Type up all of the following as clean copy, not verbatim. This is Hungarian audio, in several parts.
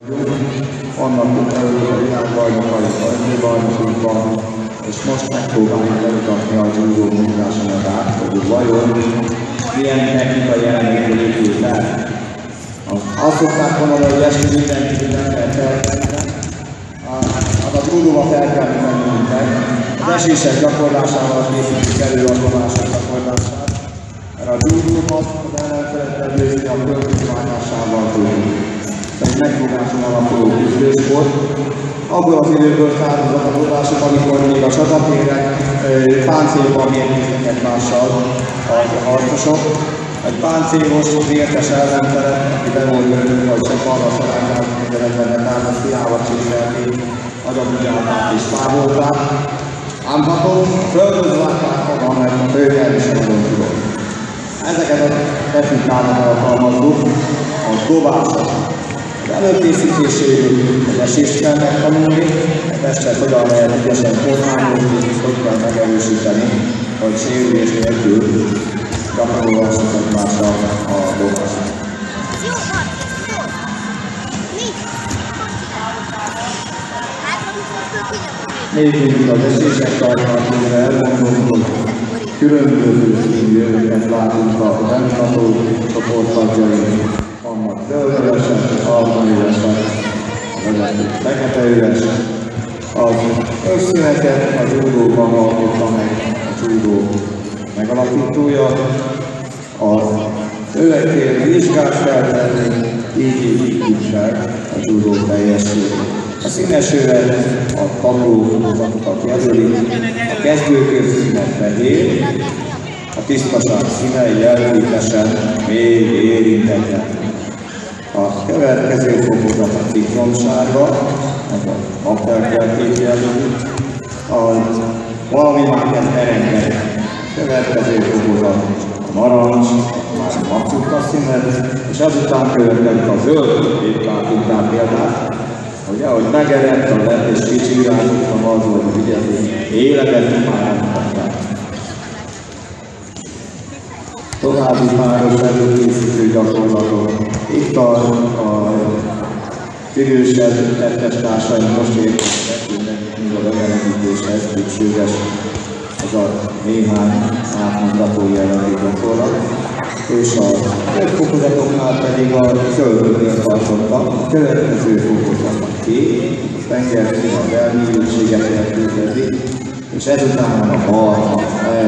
Annak a világbajnokokban, és most megpróbáljuk bemutatni a judo mozgásanyagát, hogy vajon milyen technikai elemekből épül fel. Azt szokták mondani, hogy ezt mindenki nem kell feltenni, a judómat el kell tenni. Az esések gyakorlásával készítjük elő a vonások gyakorlását, mert a judómat az ellenfelet győzni a költségványásával tudjuk. Egy megfogáson alapuló küzdősport. Abból az időből származott a tudások, amikor még a csatapérek páncélban mérkőztek egymással a harcosok. Egy páncélos, vértes ellenfelet, aki be volt öltve, vagy csak arra szerállták, mindenekben megállt, fiával csinálták, agyagudjálták és távolták. Ám akkor földön látták magam, mert a főnyelv is nagyon tudott. Ezeket a technikának alkalmazzuk, a dobások. Az előkészítéséről az esést kell megtanulni, a testet hogyan lehet ügyesen kormányozni, és hogy kell megerősíteni, hogy sérülés nélkül gyakorolhassuk egymással a dobást. Még mindig az esések tartalmára elmondom, hogy különböző színűeket látunk a bemutató csoporttagjaink. Vannak zöldövesek, almaüvesek, fekete üves. Az összszíneket a judóban alkotta meg a judó megalapítója. Az övekért vizsgát feltenni, így építjük fel a judó teljességét. A színes üveg a tanulófokozatokat jelöli, a kezdőközszínek fehér, a tisztaság színe jelölítesen még érintetlen. A következő fokozat a citromsárga, az a napterkeltét jelöli, valami már kezd terengeni. A következő fokozat a narancs, már a macuka színet, és ezután következik a zöld, épp látunk rá példát, hogy ahogy megerett a lett és kicsi irányítva az volt a vigyázó, életet már elmutatták. További páros előkészítő gyakorlatok. Itt a idősebb testestársaim most érkeznek a bejelenítéshez, szükséges az a néhány átmutató jelenlegi gyakorlat. És a fokozatoknál pedig a zöldöknél tartottak. A következő fokozat a kék, a tengerszín az elmélyültséget értékezik, és ezután a barna,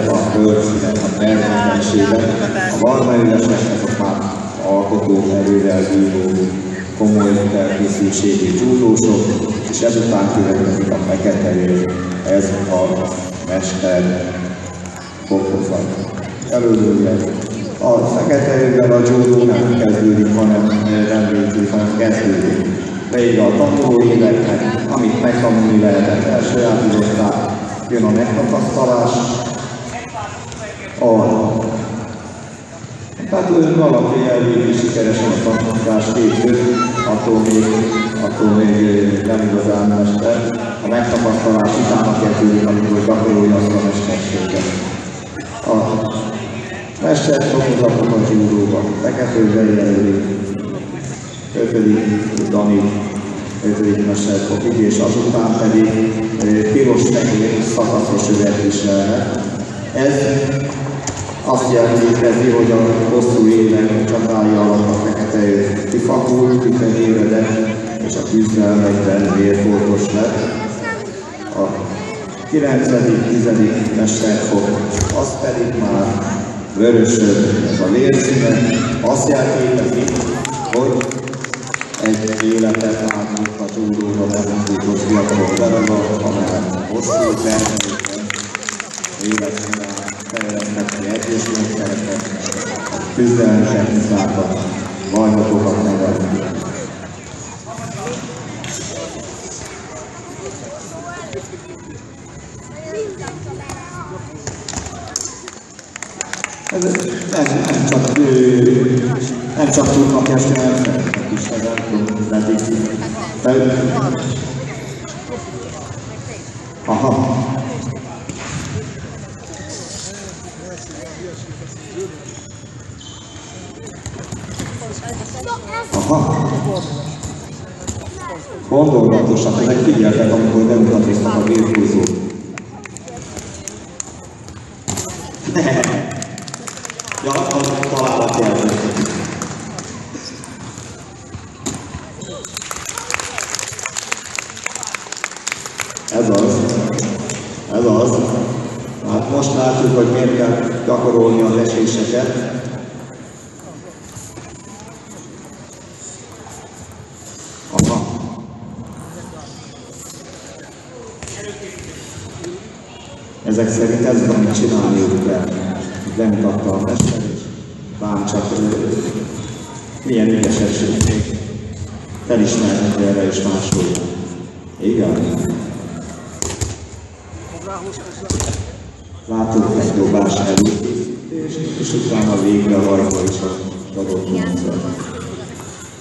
ez a földszínek, a természetességet. A barna ülesek azok már alkotó erővel bíró, komoly felkészültségű judósok, és ezután következik a fekete üves, ez a mester fokozat. Előzőleg a fekete övvel a judó nem kezdődik, hanem nem végzik, hanem kezdődik. Vége a tanulóéveknek, amit megtanulni lehetett, elsajátították, jön a megtapasztalás. Tehát valaki elvégi sikeresen a tanulás készült, attól még nem igazán mester. A megtapasztalás utána kezdődik, amikor gyakorolja azt a mesterséget. A mesterfokozatok a judóban, feketővel jelölik, 5. Dani, 5. mesterfokig, és azután pedig piros-fehér szakaszos üveg is lehet. Ez azt jelenti, hogy a hosszú évek csatája alatt a fekete kifakult, kifehéredett, és a küzdelmekben vérfoltos lett. A 9.-10. mesterfok, az pedig már vörösöd, ez a vérszíne, azt jelképezi, hogy egy életet átmúlt a judóra bemondítós fiatalok beradat, amelyek hosszú termékben életben fejleszteni edzésmódszereket, küzdelmi technikákat, bajnokokat nevelni. Nem csak tudnak este elfelejteni is ezen, aha. Aha. Gondolatosan, ezek figyeltek, amikor bemutatkoztak a birkózók. Ja, az találat jelzett. Ez az. Hát most látjuk, hogy miért kell gyakorolni az eséseket. Aha. Ezek szerint ez van, amit csinálniuk kell. Bemutatta a mester, és lám csak milyen ügyesesség. Felismernek erre is másolja. Igen. Látunk egy dobás előkészítést, és utána végre hajtva is a adott módszer.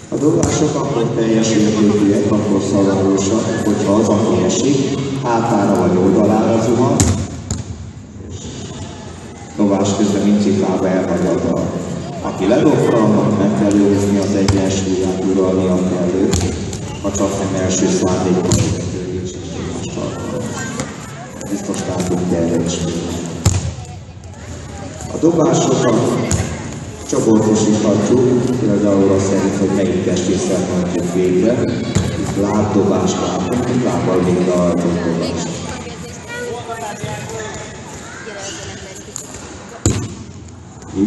A dobások akkor teljes értékűek, akkor szavarósak, hogyha az, aki esik, hátára vagy oldalára zuhan, és dobás közben mindcsikába elhagyja. Aki ledobta, annak meg kell őrizni az egyensúlyát, uralnia kell őt, ha csak nem első szándékkal és más tartalma. Biztos látunk erre is. A dobásokat csoportosíthatjuk, például azt szerint, hogy melyik testészet hajtjuk végre. Itt lábdobást látunk, itt lábbal végre hajtott dobást.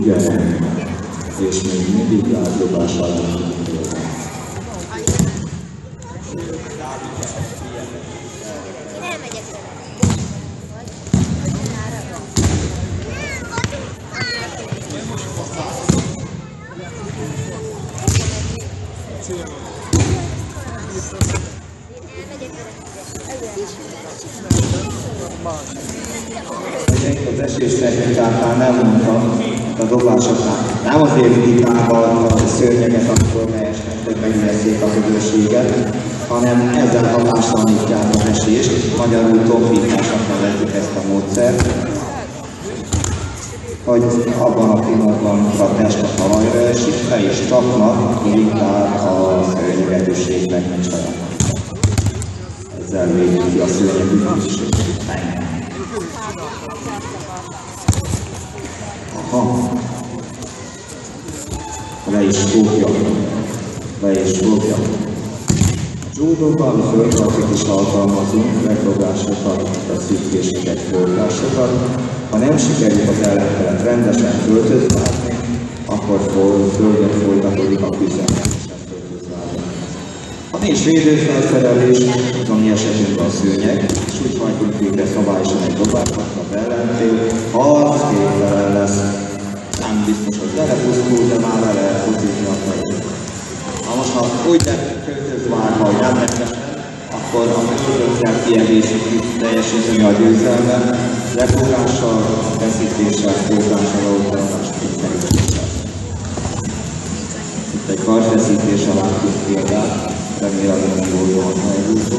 Igen, és még mindig lábdobás látunk. Az eséstechnikánál nem mondtam, a dobásoknál. Nem azért indítálva a szörnyeket, amikor ne esnek, hogy megveszék a közösséget, hanem ezzel hatástalanítják az esést, magyarul tompításnak nevezik ezt a módszert, hogy abban a pillanatban a test a talajra esik, fel is csapnak, indítál a szörnyek erősségnek meg saját. Ezzel végül ki a szörnyek ügyességet. Aha. Le is fogja. A judóban földpartit is alkalmazunk, megfogásokat, feszítéseket, forgásokat. Ha nem sikerül az ellenfelet rendesen föltözvárni, akkor földön folytatódik a küzdelem. Ha nincs védőfelszerelés, ami esetünkben a szőnyeg, és úgy hajtunk végre szabályosan egy dobást, az ellenfél harcképtelen lesz. Nem biztos, hogy belepusztul, de már le lehet focizni a fejét. Na most, ha úgy lett költözvárva, hogy nem megesen, akkor a földön kiegészítjük teljesíteni a győzelmet, lefogással, feszítéssel, folytással, autózással, kényszerítéssel. Itt egy karfeszítéssel látjuk példát. Remélem, hogy jól van megúszó.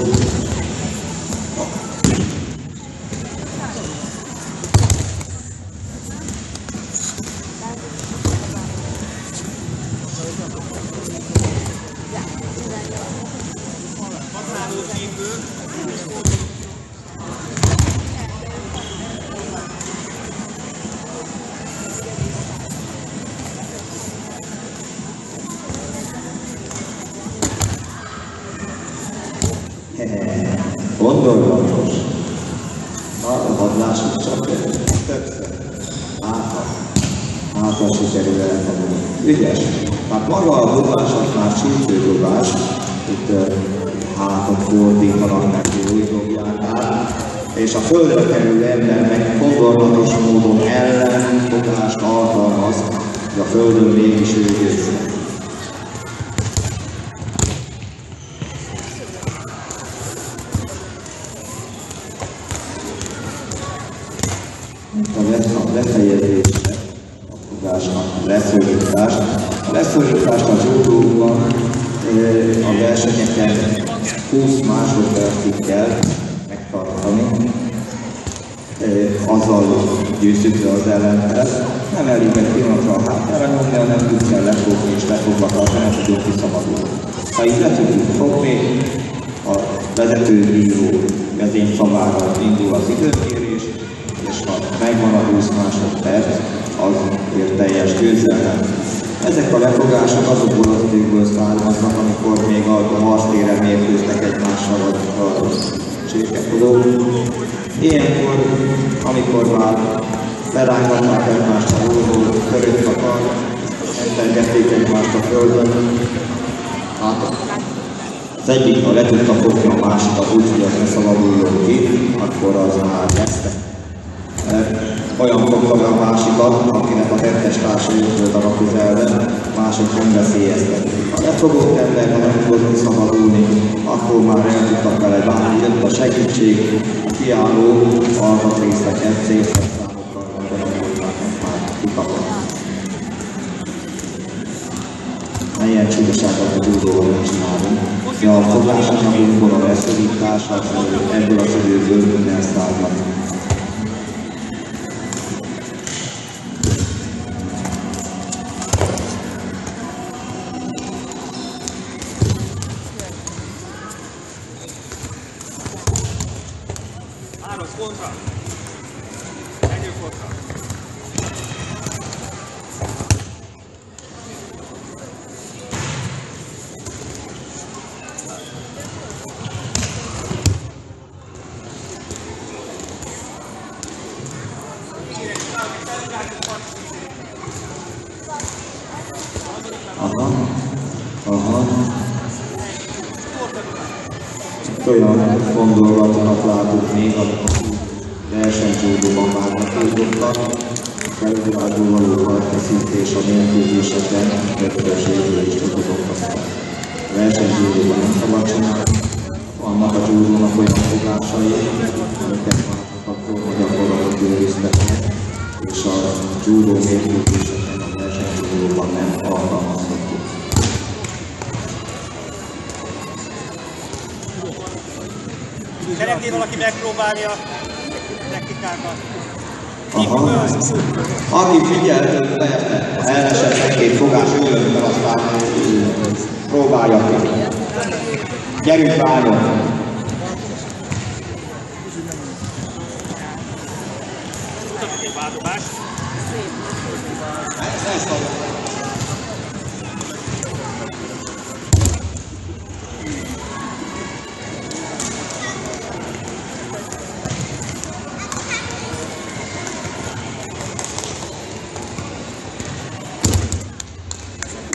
Gondolvatos. Hadd lássuk csak többször. Hátra sikerül elfogni. Ügyes. Hát maga a dobásoknál csípődobás, itt hátat fordítanak meg, úgy dobják át, és a földre kerülő ember meg gondolvatos módon ellenfogást alkalmaz, hogy a földön mégis ő győzze. A befejezésre, a fogásnak a leszorítást. A leszorítást a judóban a versenyeken 20 másodpercig kell megtartani. Azzal győzzük le az ellenfelet. Nem elég egy pillanatra a hátára nyomni, hanem úgy kell lefogni és lefogva tartani, hogy tudjuk kiszabadulni. Ha így le tudjuk fogni, A vezetőbíró vezényszavára indul az időkérés, és ha megvan a 20 másodperc, azért teljes győzelem. Ezek a lefogások azokból az időkből származnak, amikor még a harctéren mérkőztek egymással a csirkekodók. Ilyenkor, amikor már lerángatták egymást a hólból, törött a kar, entergették egymást a földön, az egyik, ha le tudta fogni a másikat úgy, hogy az ne szabaduljon ki, akkor az már veszte. Olyan fogta be a másikat, akinek a tettes társa jött volt a közelben, mások nem veszélyeztették. Ha lefogott ember, ha nem tudott kiszabadulni, akkor már el tudtak vele bánni. Jött a segítség, a kiálló alkatrészeket, célszerszámokkal gondolkodnak, már kikapott. Ilyen csúgyaságot a judóval nem csinálunk. Ja, a fogásanyagunkból a leszorítás, ebből az időből minden származ. Kontra. Menjünk kontra. Olyan gondolatokat látunk még, amikor versenycsúdóban várnak húzottak, a felvilágból való partfeszítés a mérkőzéseken többször sérülést okozottak. A versenycsúdóban nem szabad csinálni, vannak a csúdónak olyan fogásai, amiket várnak akkor, hogy a gyakorlatot őriztetnek, és a csúdó mérkőzéseken a versenycsúdóban nem alkalmazhatjuk. Szeretné valaki megpróbálni a technikákat? Aha. Aki figyelt, lehetne, ha elesett egy-két fogás, üljön fel, aztán próbálja ki. Gyerünk, várjon! Mutatok egy váltobást.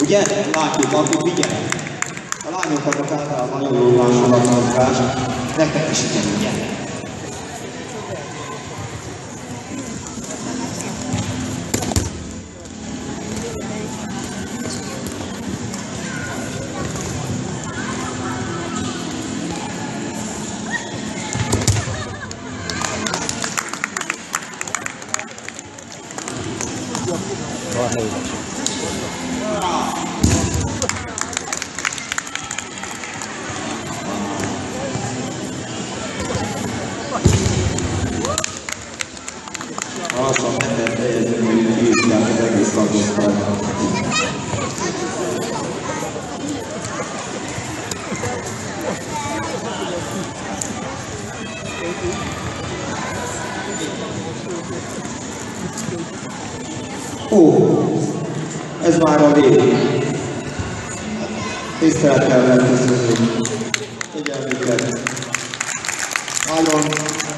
Ugye? Látjuk, aki figyel. A lányokat a általában nagyon jól másolat mozgás, nektek is igen, ugye? Lassan nem teljesen, hogy kiírják az egész szakosztályt. Ez már a vég. Tisztelettel megköszönjük figyelmüket.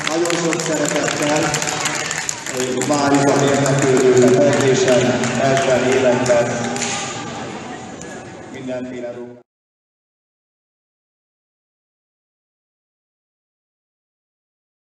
Nagyon sok szeretettel várjuk a mérnökölő lefekvésen, 50 években mindenféle